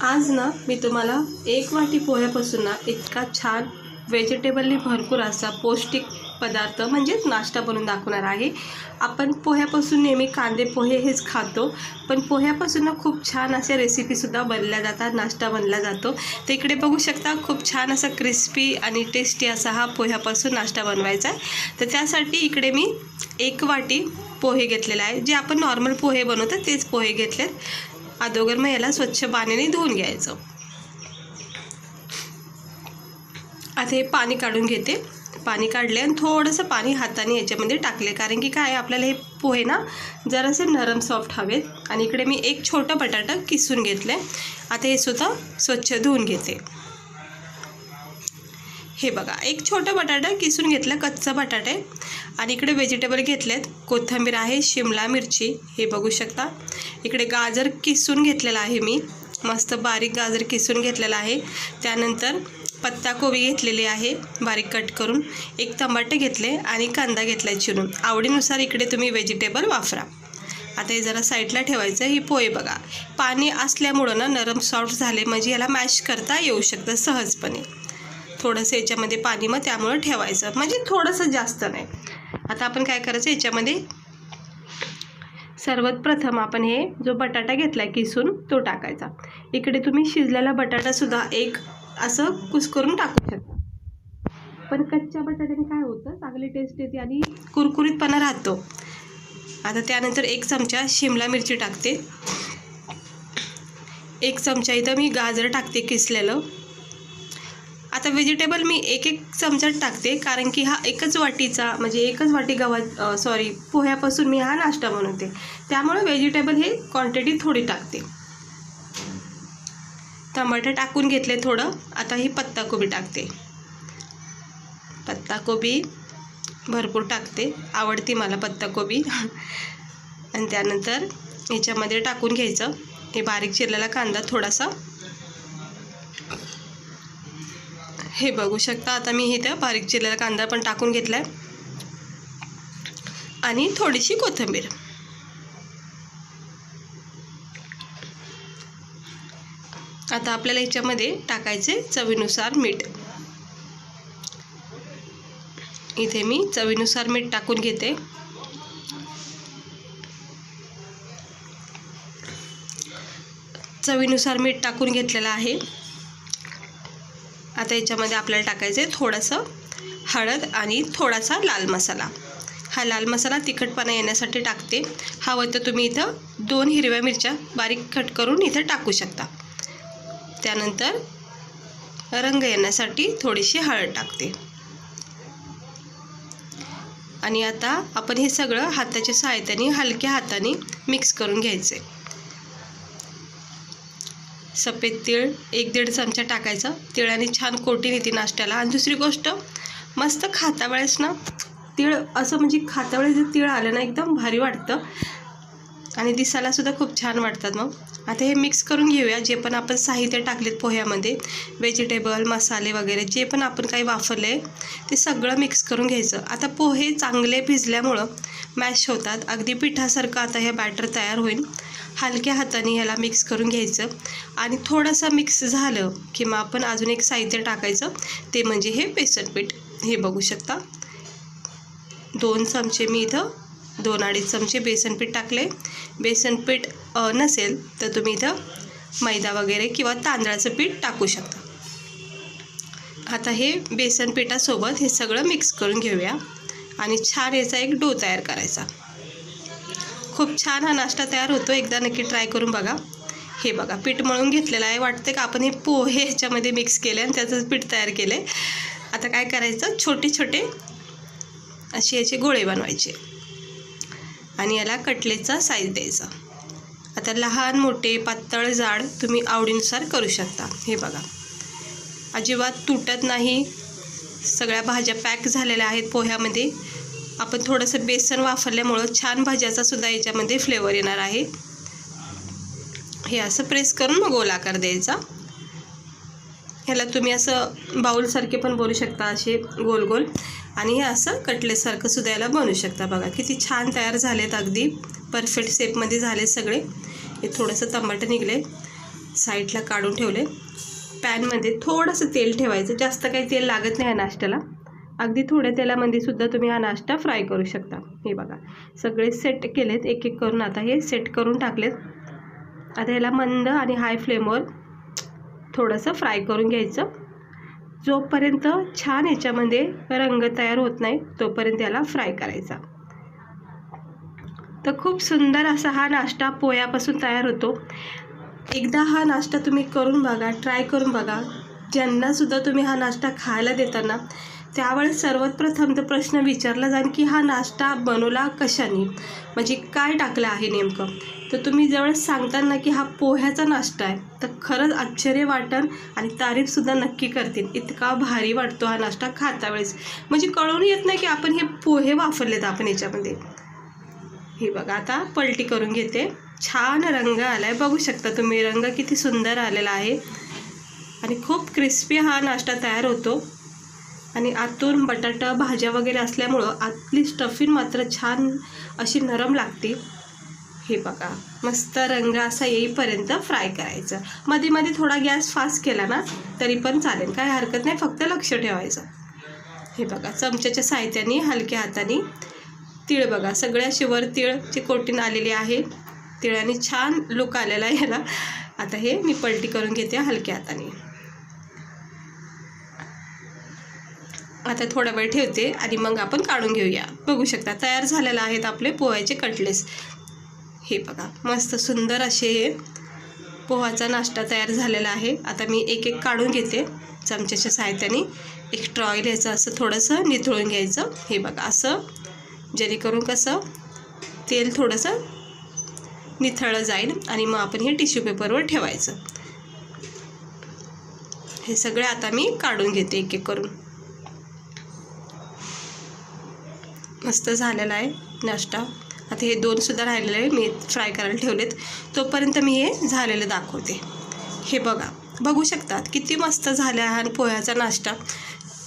आज ना मी तुम्हाला एक वाटी पोह्यापासून ना इतका छान व्हेजिटेबलनी भरपूर असा पौष्टिक पदार्थ म्हणजेच नाश्ता बनवून दाखवणार आहे। आपण पोह्यापासून नेहमी कांदे पोहे हेच खातो, पण पोह्यापासून ना खूप छान अशा रेसिपीसुद्धा बनल्या जातात, नाश्ता बनला जातो। तर इकडे बघू शकता खूप छान असा क्रिस्पी आणि टेस्टी असा हा पोह्यापासून नाश्ता बनवायचा आहे। तर त्यासाठी इकडे मी एक वाटी पोहे घेतलेले आहे, जे आपण नॉर्मल पोहे बनवतो तेच पोहे घेतलेत। अगोदर मग याला स्वच्छ पाण्याने धुवून घ्यायचं। आता हे पाणी काढून घेते। पाणी काढले आणि थोडंसं पाणी हाताने याच्यामध्ये टाकले, कारण की काय आपल्याला हे पोहे ना जरासे नरम सॉफ्ट हवेत। आणि इकडे मी एक छोटा बटाटा किसून घेतले। आता हे सुद्धा स्वच्छ धुवून घेते। हे बघा, एक छोटा बटाटा किसून घेतला, कच्चा बटाटा आहे। आणि इकडे व्हेजिटेबल घेतलेत, कोथिंबीर आहे, शिमला मिरची हे बघू शकता। इकडे गाजर किसून घेतलेला आहे, मी मस्त बारीक गाजर किसून घेतलेला आहे। त्यानंतर पत्ताकोबी घेतलेली आहे बारीक कट करून, एक टमाटे घेतले आणि कांदा घेतलाय चिरून। आवडीनुसार इकडे तुम्ही व्हेजिटेबल वापरा। आता हे जरा साईडला ठेवायचं। ही पोहे बघा पाणी असल्यामुळं ना नरम सॉफ्ट झाले, म्हणजे याला मॅश करता येऊ शकतं सहजपणे। थोडंसं याच्यामध्ये पाणी मग त्यामुळं ठेवायचं, म्हणजे थोडंसं जास्त नाही। आता आपण काय करायचं, याच्यामध्ये सर्वात प्रथम आपण हे जो बटाटा घेतला किसून तो टाकायचा। इकडे तुम्ही शिजलेला बटाटासुद्धा एक असं कुस्करून टाकू शकता, पण कच्च्या बटाट्याने काय होतं, चांगली टेस्ट येते आणि कुरकुरीतपणा राहतो। आता त्यानंतर एक चमचा शिमला मिरची टाकते, एक चमचा इथं मी गाजर टाकते किसलेलं। आता व्हेजिटेबल मी एक चमचा टाकते, कारण की हा एकच वाटीचा म्हणजे एकच वाटी पोह्यापासून मी हा नाश्ता बनवते, त्यामुळे व्हेजिटेबल हे क्वांटिटी थोडी टाकते। टमाटर टाकून घेतले थोडं। आता ही पत्ताकोबी टाकते, पत्ताकोबी भरपूर टाकते, आवडती मला पत्ताकोबी। आणि त्यानंतर याच्यामध्ये टाकून घ्यायचं हे बारीक चिरलेला कांदा थोडासा, हे बघू शकता। आता मी इथं बारीक चिरलेला कांदा पण टाकून घेतलाय आणि थोडीशी कोथिंबीर। आता आपल्याला याच्यामध्ये टाकायचे चवीनुसार मीठ। इथे मी चवीनुसार मीठ टाकून घेते। चवीनुसार मीठ टाकून घेतलेलं आहे। आता याच्यामध्ये आपल्याला टाकायचे थोडंसं हळद आणि थोडासा लाल मसाला। हा लाल मसाला तिखटपणा येण्यासाठी टाकते। हवं तर तुम्ही इथं 2 हिरव्या मिरच्या बारीक कट करून इथं टाकू शकता। त्यानंतर रंग येण्यासाठी थोडीशी हळद टाकते। आणि आता आपण हे सगळं हाताच्या सहाय्याने हलक्या हाताने मिक्स करून घ्यायचे। सफेद तीळ 1-1.5 चमचा टाकायचं, तिळाने छान कोटिंग येते नाश्त्याला। आणि दुसरी गोष्ट, मस्त खाता वेळेस ना तीळ असं म्हणजे खाता वेळेस जर तीळ आलं ना एकदम भारी वाटतं आणि दिसायला सुद्धा खूप छान वाटतात। मग आता हे मिक्स करून घेऊया। जे पण आपण साहित्य टाकलेत पोह्यामध्ये, व्हेजिटेबल मसाले वगैरे जे पण आपण काही वापरले ते सगळं मिक्स करून घ्यायचं। आता पोहे चांगले भिजल्यामुळं मॅश होतात, अगदी पिठासारखं आता हे बॅटर तयार होईल। हलक्या हाताने ह्याला मिक्स करून घ्यायचं आणि थोडंसं मिक्स झालं की मग आपण अजून एक साहित्य टाकायचं, ते म्हणजे हे बेसन पीठ। हे बघू शकता 2 चमचे मी इथं 2-2.5 चमचे बेसन पीठ टाकले। बेसन पीठ नसेल तर तुम्ही इथं मैदा वगैरे किंवा तांदळाचं पीठ टाकू शकता। आता हे बेसन पिठासोबत हे सगळं मिक्स करून घेऊया आणि छान याचा एक डो तयार करायचा। खूप छान हा नाश्ता तयार होतो, एकदा नक्की ट्राय करून बघा। हे बघा पीठ मळून घेतलेलं आहे, वाटतं का आपण हे पोहे ह्याच्यामध्ये मिक्स केले आणि त्याचंच पीठ तयार केले। आता काय करायचं, छोटे छोटे असे याचे गोळे बनवायचे आणि याला कटलेटचा साईज द्यायचा। आता लहान मोठे पातळ जाड तुम्ही आवडीनुसार करू शकता। हे बघा अजिबात तुटत नाही, सगळ्या भाज्या पॅक झालेल्या आहेत पोह्यामध्ये। आपण थोडंसं बेसन वापरल्यामुळं छान भाज्याचा सुद्धा याच्यामध्ये फ्लेवर येणार आहे। हे असं प्रेस करून मग गोल आकार द्यायचा। ह्याला तुम्ही असं बाउलसारखे पण बनवू शकता, असे गोल गोल, आणि हे असं कटलेटसारखं सुद्धा याला बनवू शकता। बघा किती छान तयार झालेत, अगदी परफेक्ट शेपमध्ये झाले सगळे। हे थोडंसं टमाटर निघले, साईडला काढून ठेवले. पॅनमध्ये थोडंसं तेल ठेवायचं, जास्त काही तेल लागत नाही या नाश्त्याला. अगदी थोड्या तेलामध्ये सुद्धा तुम्ही हा नाश्ता फ्राय करू शकता. हे बघा सगळे सेट केलेत एक एक करून. आता हे सेट करून टाकलेत. आता ह्याला मंद आणि हाय फ्लेमवर थोडंसं फ्राय करून घ्यायचं. जोपर्यंत छान ह्याच्यामध्ये रंग तयार होत नाही तोपर्यंत याला फ्राय करायचा. तर खूप सुंदर असा हा नाश्ता पोह्यापासून तयार होतो. एकदा हा नाश्ता तुम्ही करून बघा, ट्राय करून बघा. ज्यांनासुद्धा तुम्ही हा नाश्ता खायला देताना त्यावेळेस सर्वात प्रथम तर प्रश्न विचारला जाईल की हा नाश्ता बनवला कशाने, म्हणजे काय टाकलं आहे नेमकं. तर तुम्ही ज्यावेळेस सांगताना की हा पोह्याचा नाश्ता आहे तर खरंच आश्चर्य वाटेल आणि तारीफसुद्धा नक्की करतील. इतका भारी वाटतो हा नाश्ता खाता वेळेस, म्हणजे कळून येत नाही की आपण हे पोहे वापरलेत आपण याच्यामध्ये. हे बघा आता पलटी करून घेते. छान रंग आला आहे, बघू शकता तुम्ही रंग किती सुंदर आलेला आहे आणि खूप क्रिस्पी हा नाश्ता तयार होतो. आणि आतून बटाटा भाज्या वगैरे असल्यामुळं आतली स्टफिंग मात्र छान अशी नरम लागते. हे बघा मस्त रंग असा येईपर्यंत फ्राय करायचं. मध्ये मध्ये थोडा गॅस फास्ट केला ना तरी पण चालेल, काय हरकत नाही, फक्त लक्ष ठेवायचं. हे बघा चमच्याच्या साहाय्याने हलक्या हाताने तीळ बघा सगळे असे वर तीळची कोटिंग आलेली आहे. तिळाने छान लुक आलेला आहे ह्याला. आता हे मी पलटी करून घेते हलक्या हाताने. आता थोडा वेळ ठेवते आणि मग आपण काढून घेऊया. बघू शकता तयार झालेले आहेत आपले पोह्याचे कटलेट्स. हे बघा मस्त सुंदर असे पोहाचा नाश्ता तयार झालेला आहे. आता मी एक एक काढून घेते चमच्याच्या साहाय्याने. एक्स्ट्रा ऑइल याचं असं थोडंसं निथळून घ्यायचं. हे बघा असं, जेणेकरून कसं तेल थोडंसं निथळलं जाईल आणि मग आपण हे टिश्यू पेपरवर ठेवायचं. हे सगळे आता मी काढून घेते एक एक करून. मस्त झालेला आहे नाश्ता. आता हे दोनसुद्धा राहिलेले आहे, मी फ्राय करायला ठेवलेत. तोपर्यंत मी हे झालेलं दाखवते. हे बघा बघू शकतात किती मस्त झाला हा पोह्याचा नाश्ता.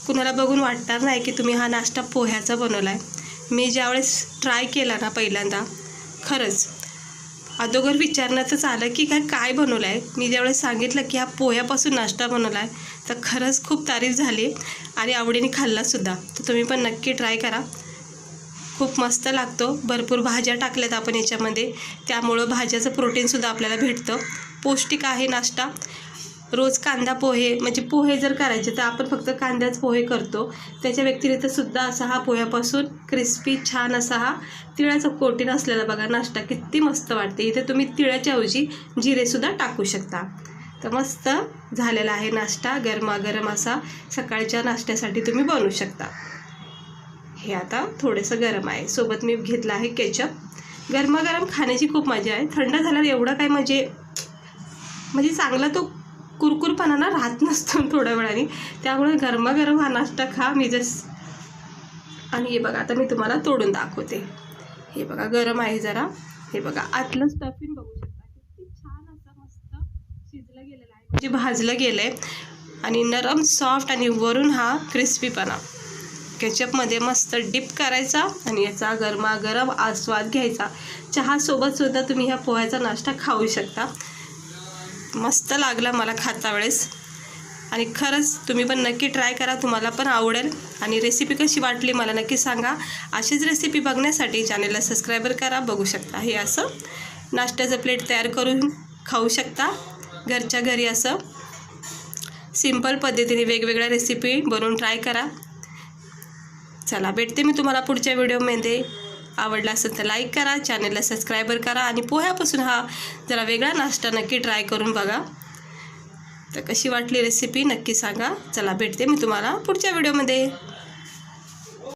कुणाला बघून वाटणार नाही की तुम्ही हा नाश्ता पोह्याचा बनवला आहे. मी ज्यावेळेस ट्राय केला ना पहिल्यांदा, खरंच अगोदर विचारण्यातच आलं की काय बनवलं आहे. मी ज्यावेळेस सांगितलं की हा पोह्यापासून नाश्ता बनवला आहे तर खरंच खूप तारीफ झाली आणि आवडीने खाल्लासुद्धा. तर तुम्ही पण नक्की ट्राय करा, खूप मस्त लागतो. भरपूर भाज्या टाकल्यात आपण याच्यामध्ये, त्यामुळं भाज्याचं प्रोटीनसुद्धा आपल्याला भेटतं. पौष्टिक आहे नाश्ता. रोज कांदा पोहे, म्हणजे पोहे जर करायचे तर आपण फक्त कांद्याच पोहे करतो. त्याच्या व्यतिरिक्तसुद्धा असा हा पोह्यापासून क्रिस्पी छान असा हा तिळाचं कोटिंग असलेला बघा नाश्ता किती मस्त वाटते. इथे तुम्ही तिळाच्या ऐवजी जिरेसुद्धा टाकू शकता. तर मस्त झालेला आहे नाश्ता. गरमागरम असा सकाळच्या नाश्त्यासाठी तुम्ही बनवू शकता. हे आता थोडंसं गरम आहे, सोबत मी घेतलं आहे केचप. गरमागरम खाण्याची खूप मजा आहे. थंड झाल्यावर एवढं काय म्हणजे चांगला तो कुरकुरपणा ना राहत नसतो थोड्या वेळाने. त्यामुळे गरमागरम हा नाश्ता खा मी आणि हे बघा आता मी तुम्हाला तोडून दाखवते. हे बघा गरम आहे जरा. हे बघा आतलं स्टफिंग बघू शकता किती छान असं मस्त शिजलं गेलेलं आहे, म्हणजे भाजलं गेलं आहे आणि नरम सॉफ्ट आणि वरून हा क्रिस्पीपणा. केचपमध्ये मस्त डिप करायचा आणि याचा गरमागरम आस्वाद घ्यायचा. चहासोबतसुद्धा तुम्ही ह्या पोह्याचा नाश्ता खाऊ शकता. मस्त लागला मला खाता वेळेस आणि खरंच तुम्ही पण नक्की ट्राय करा, तुम्हाला पण आवडेल. आणि रेसिपी कशी वाटली मला नक्की सांगा. अशीच रेसिपी बघण्यासाठी चॅनलला सबस्क्राईबर करा. बघू शकता हे असं नाश्त्याचं प्लेट तयार करून खाऊ शकता घरच्या घरी. असं सिंपल पद्धतीने वेगवेगळ्या रेसिपी बनवून ट्राय करा. चला भेटते मी तुम्हाला पुढच्या व्हिडिओमध्ये. आवडला असेल तर लाईक करा, चॅनलला सबस्क्राईबर करा आणि पोह्यापासून हा जरा वेगळा नाश्ता नक्की ट्राय करून बघा. तर कशी वाटली रेसिपी नक्की सांगा. चला भेटते मी तुम्हाला पुढच्या व्हिडिओमध्ये.